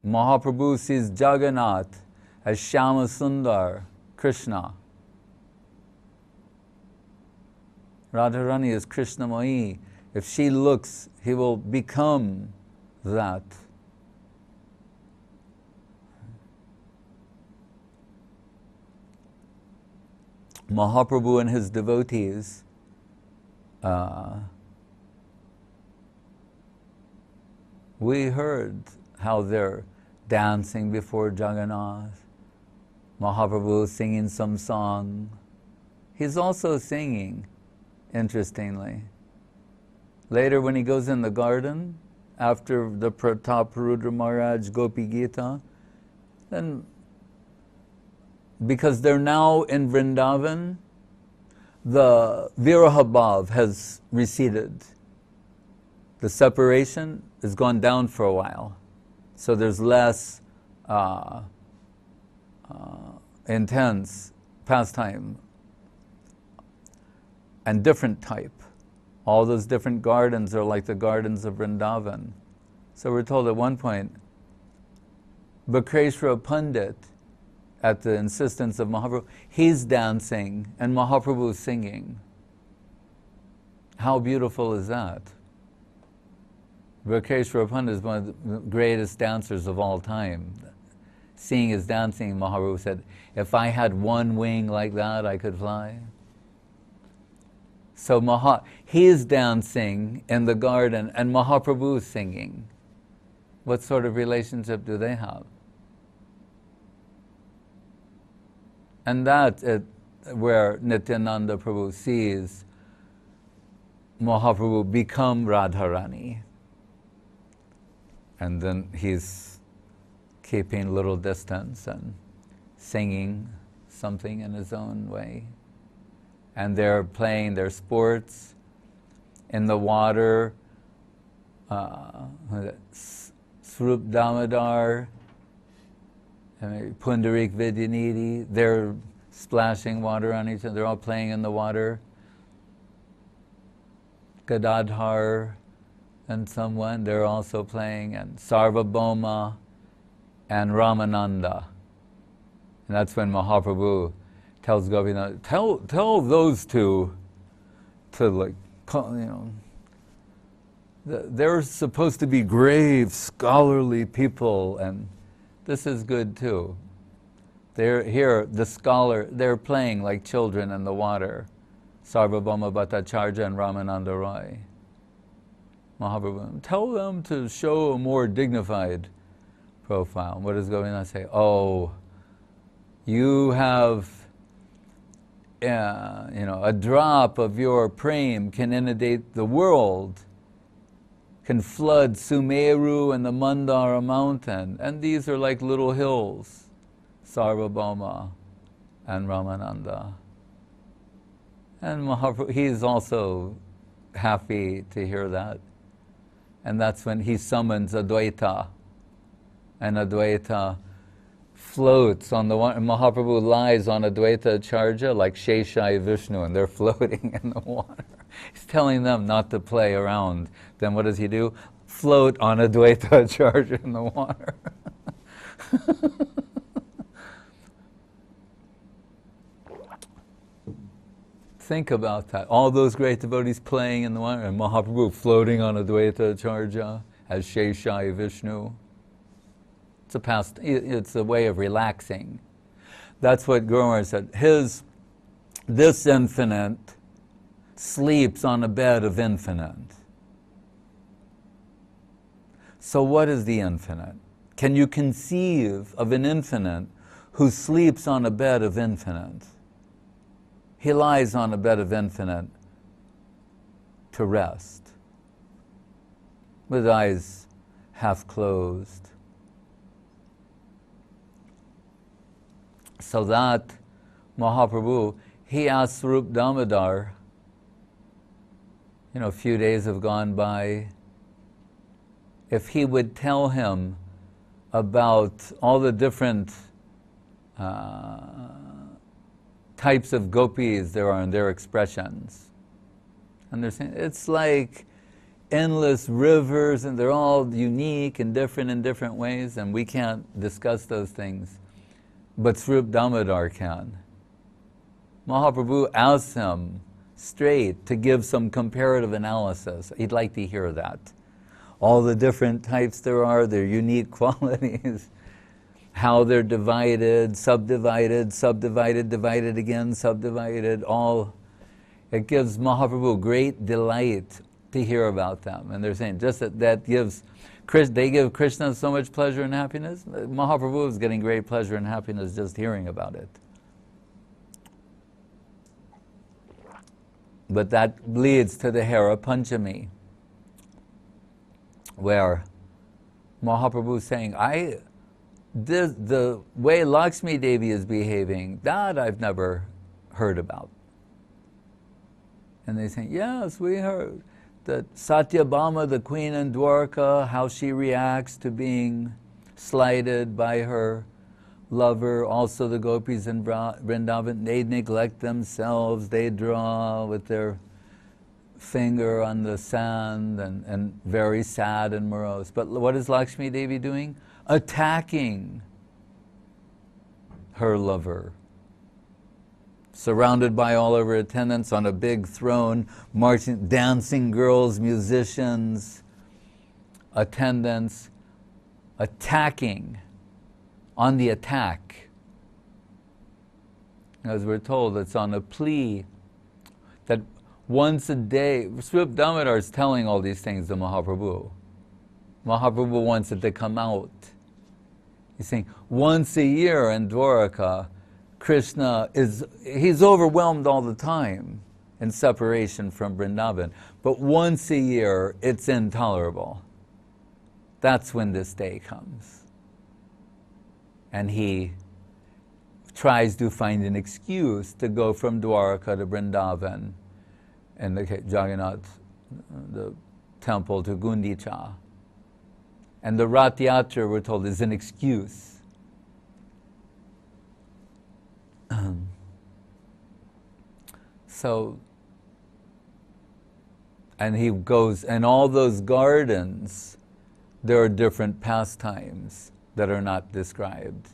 Mahaprabhu sees Jagannath as Shyama Sundar, Krishna. Radharani is Krishnamai. If she looks, he will become that. Mahaprabhu and his devotees we heard how they're dancing before Jagannath. Mahaprabhu singing some song. He's also singing, interestingly. Later when he goes in the garden, after the Pratap Rudra Maharaj Gopi Gita, then because they're now in Vrindavan, the Viraha Bhav has receded. The separation has gone down for a while. So there's less intense pastime and different type. All those different gardens are like the gardens of Vrindavan. So we're told at one point, Bakreshwara Pandit, at the insistence of Mahaprabhu, he's dancing and Mahaprabhu is singing. How beautiful is that? Bakreshwara Pandit is one of the greatest dancers of all time. Seeing his dancing, Mahaprabhu said, if I had one wing like that, I could fly. So he is dancing in the garden and Mahaprabhu is singing. What sort of relationship do they have? And that's where Nityananda Prabhu sees Mahaprabhu become Radharani. And then he's keeping a little distance and singing something in his own way. And they're playing their sports in the water. Swarup Damodar, Pundarik Vidyanidhi, they're splashing water on each other, they're all playing in the water. Gadadhar and someone, they're also playing, and Sarvabhauma and Ramananda. And that's when Mahaprabhu tells Gopinath, tell those two to they're supposed to be grave, scholarly people, and this is good too. They're here, they're playing like children in the water. Sarvabhauma Bhattacharya and Ramananda Roy. Mahaprabhu, tell them to show a more dignified profile. What does Govindana say? Oh, you have, a drop of your prem can inundate the world, can flood Sumeru and the Mandara mountain, and these are like little hills, Sarvabhauma and Ramananda. And Mahaprabhu, he's also happy to hear that. And that's when he summons Advaita. And Advaita floats on the one, and Mahaprabhu lies on Advaita Acharya like Sheshai Vishnu, and they're floating in the water. He's telling them not to play around. Then what does he do? Float on Advaita Acharya in the water. Think about that. All those great devotees playing in the water, and Mahaprabhu floating on Advaita Acharya as Sheshai Vishnu. It's a way of relaxing. That's what Guru Maharaj said. This infinite sleeps on a bed of infinite. So what is the infinite? Can you conceive of an infinite who sleeps on a bed of infinite? He lies on a bed of infinite to rest, with eyes half closed. So that Mahaprabhu, he asked Swarup Damodar, a few days have gone by, if he would tell him about all the different types of gopis there are and their expressions. And they're saying, it's like endless rivers, and they're all unique and different in different ways, and we can't discuss those things. But Swarup Damodar can. Mahaprabhu asked him straight to give some comparative analysis. He'd like to hear that. All the different types there are, their unique qualities, how they're divided, subdivided, subdivided, divided again, subdivided, all. It gives Mahaprabhu great delight to hear about them. And they're saying just that gives, they give Krishna so much pleasure and happiness. Mahaprabhu is getting great pleasure and happiness just hearing about it. But that leads to the Hera Panchami, where Mahaprabhu is saying, the way Lakshmi Devi is behaving, that I've never heard about. And they say, yes, we heard that Satyabhama, the queen in Dwarka, how she reacts to being slighted by her lover. Also the gopis in Vrindavan, they neglect themselves, they draw with their finger on the sand and very sad and morose. But what is Lakshmi Devi doing? Attacking her lover. Surrounded by all of her attendants on a big throne, marching, dancing girls, musicians, attendants, attacking, on the attack. As we're told, it's on a plea that once a day, Swarup Damodar is telling all these things to Mahaprabhu. Mahaprabhu wants it to come out. He's saying, once a year in Dwaraka, Krishna he's overwhelmed all the time in separation from Vrindavan. But once a year, it's intolerable. That's when this day comes. And he tries to find an excuse to go from Dwaraka to Vrindavan and the Jagannatha, the temple to Gundicha. And the Ratha-yatra, we're told, is an excuse. And he goes, and all those gardens, there are different pastimes that are not described.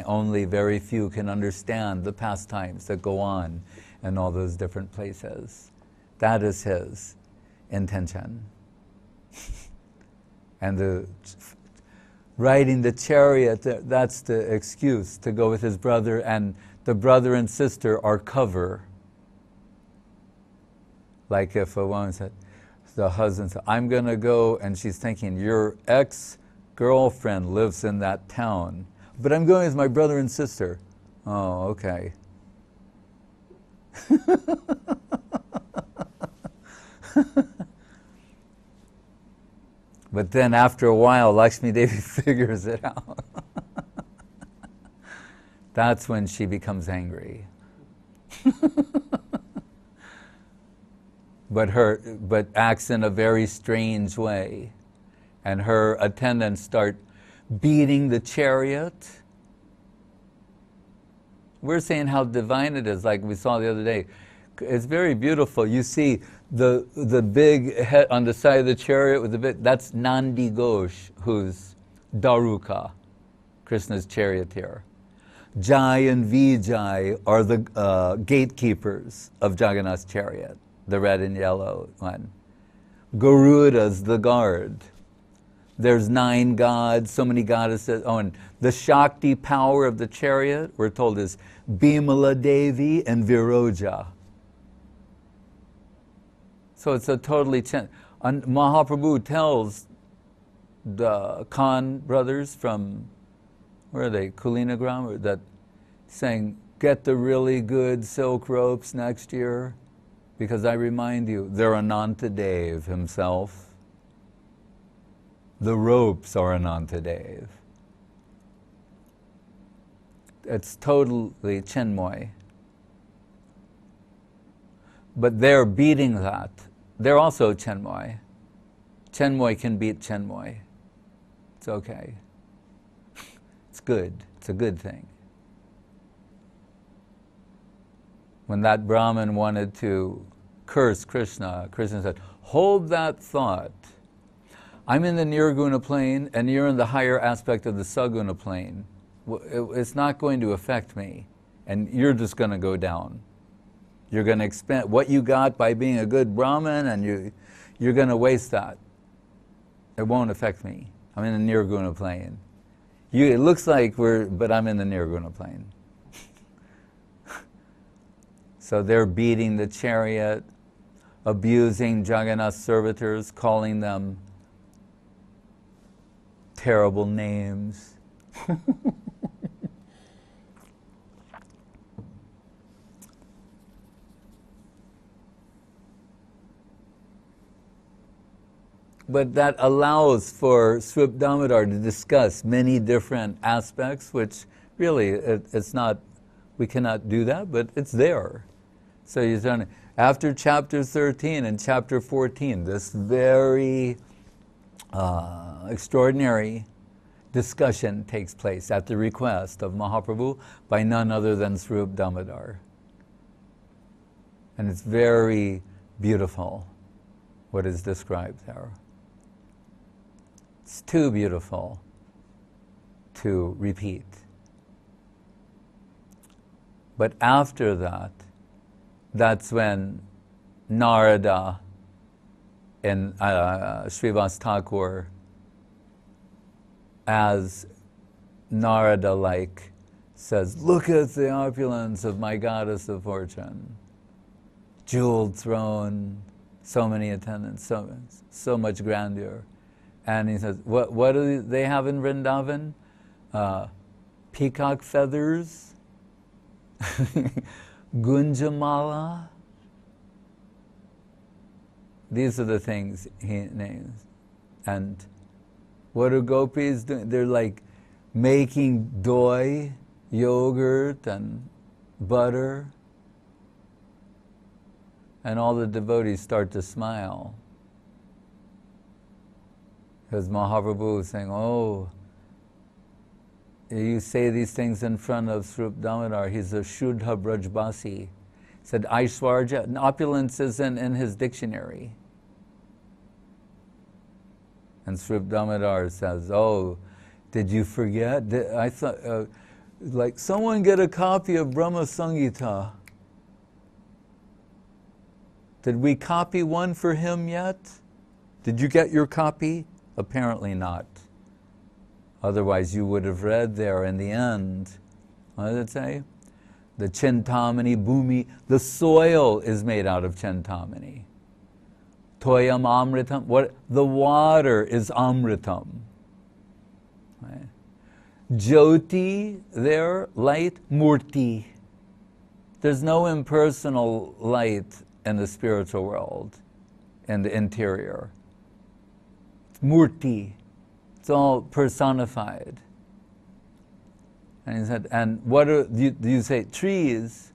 Only very few can understand the pastimes that go on in all those different places. That is his intention. And riding the chariot, that's the excuse to go with his brother, and the brother and sister are cover. Like if a woman said, the husband said, I'm going to go, and she's thinking, your ex-girlfriend lives in that town, but I'm going with my brother and sister. Oh, okay. But then after a while, Lakshmi Devi figures it out. That's when she becomes angry. but acts in a very strange way. And her attendants start beating the chariot. We're saying how divine it is, like we saw the other day. It's very beautiful. You see the big head on the side of the chariot with the bit, that's Nandi Ghosh, who's Daruka, Krishna's charioteer. Jai and Vijay are the gatekeepers of Jagannath's chariot, the red and yellow one. Garuda's the guard. There's 9 gods, so many goddesses. Oh, and the Shakti power of the chariot, we're told, is Bimala Devi and Viroja. So it's a totally Mahaprabhu tells the Khan brothers from, where are they, Kulinagram, that saying, get the really good silk ropes next year, because I remind you, they're Anantadev himself. The ropes are Anantadev. It's totally Chinmoy. But they're beating that. They're also Chinmoy. Chinmoy can beat Chinmoy. It's okay. It's good. It's a good thing. When that Brahmin wanted to curse Krishna, Krishna said, Hold that thought. I'm in the Nirguna plane and you're in the higher aspect of the Saguna plane. It's not going to affect me, and you're just going to go down. You're going to expend what you got by being a good Brahmin, and you're going to waste that. It won't affect me. I'm in the Nirguna plane. It looks like but I'm in the Nirguna plane. So they're beating the chariot, abusing Jagannath's servitors, calling them terrible names. But that allows for Srip Damodar to discuss many different aspects, which really it's not, we cannot do that, but it's there. So you've done it. After chapter 13 and chapter 14, this very extraordinary discussion takes place at the request of Mahaprabhu by none other than Srip Damodar. And it's very beautiful what is described there. It's too beautiful to repeat. But after that, that's when Narada and Srivas Thakur, as Narada-like, says, "Look at the opulence of my goddess of fortune. Jeweled throne, so many attendants, so much grandeur." And he says, what do they have in Vrindavan? Peacock feathers, Gunjamala. These are the things he names. And what are gopis doing? They're like making doi, yogurt, and butter. And all the devotees start to smile. Because Mahaprabhu is saying, "Oh, you say these things in front of Srip Damodar, he's a Shuddha Brajbasi." He said, Aishwarja, and opulence isn't in his dictionary. And Srip Damodar says, "Oh, did you forget? I thought, like, someone get a copy of Brahma Samhita. Did we copy one for him yet? Did you get your copy?" Apparently not. Otherwise you would have read there in the end, what did it say? The Chintamani Bhumi, the soil is made out of Chintamani. Toyam Amritam, the water is Amritam. Right? Jyoti there, light, Murti. There's no impersonal light in the spiritual world, in the interior. Murti, it's all personified. And he said, and what do you say? Trees,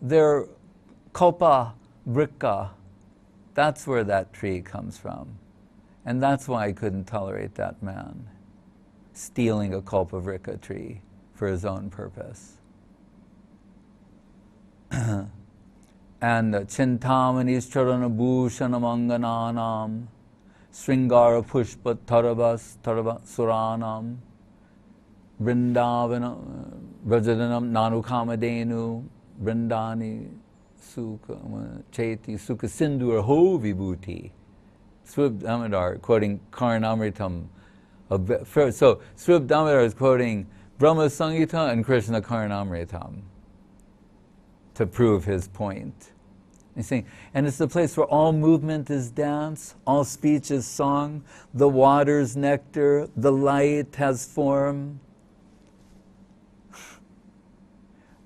they're Kalpa Vrika. That's where that tree comes from. And that's why I couldn't tolerate that man stealing a Kalpa Vrika tree for his own purpose. And Chintamani's Charanabhushanam Sringara Pushpa Tarabas Suranam Vrindavan Vrajadanam Nanukamadenu Vrindani Sukha Cheti Sukha Sindur Ho Vibhuti. Srip Damodar quoting Karanamritam. So Srip Damodar is quoting Brahma Samhita and Krishna Karanamritam to prove his point. He's saying, and it's the place where all movement is dance, all speech is song, the water's nectar, the light has form,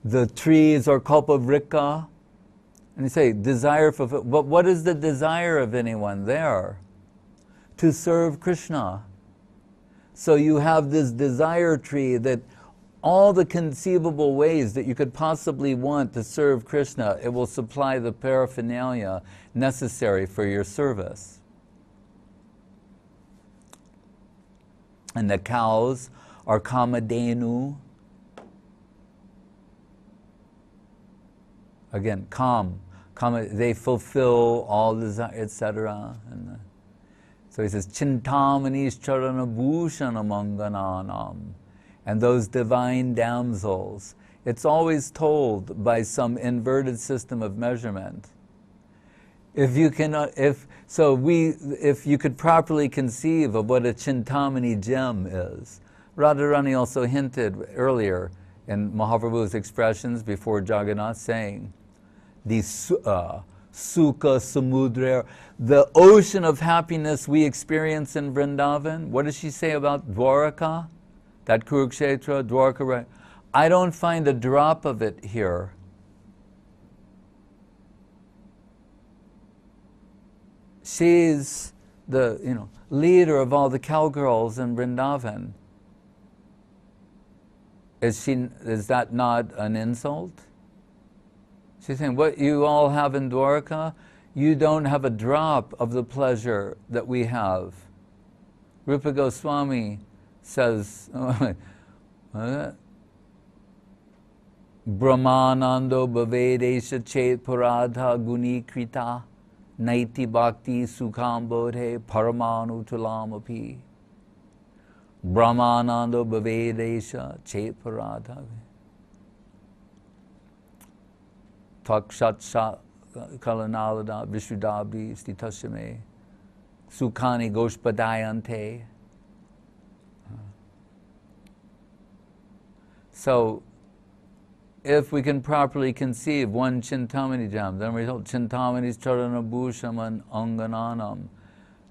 the trees are kalpavrika. And you say, desire for, but what is the desire of anyone there? To serve Krishna. So you have this desire tree that all the conceivable ways that you could possibly want to serve Krishna, it will supply the paraphernalia necessary for your service. And the cows are Kamadenu. Again, they fulfill all desire, etc. So he says, Chintamani's charana bhushana mangananam. And those divine damsels, it's always told by some inverted system of measurement. If you could properly conceive of what a Chintamani gem is, Radharani also hinted earlier in Mahaprabhu's expressions before Jagannatha, saying, the Sukha Samudra, the ocean of happiness we experience in Vrindavan. What does she say about Dwaraka? That Kurukshetra, Dwarka, right? I don't find a drop of it here. She's the leader of all the cowgirls in Vrindavan. Is that not an insult? She's saying, what you all have in Dwarka, you don't have a drop of the pleasure that we have. Rupa Goswami says, Brahmanando bhavedesha chet paradha guni krita naiti bhakti sukham bodhe paramanu tulamapi. Brahmanando bhavedesha chet paradha. Takshat kalanalada vishudabdi stitasyame sukhani goshpadayante. So, if we can properly conceive one Chintamani jam, then we told Chintamani's charana bhusham angananam,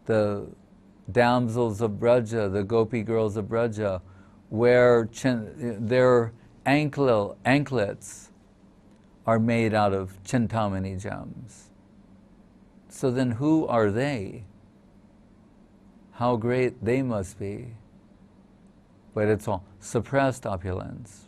the damsels of Braja, the gopi girls of Braja, where their anklets are made out of Chintamani gems. So then who are they? How great they must be. But it's all suppressed opulence.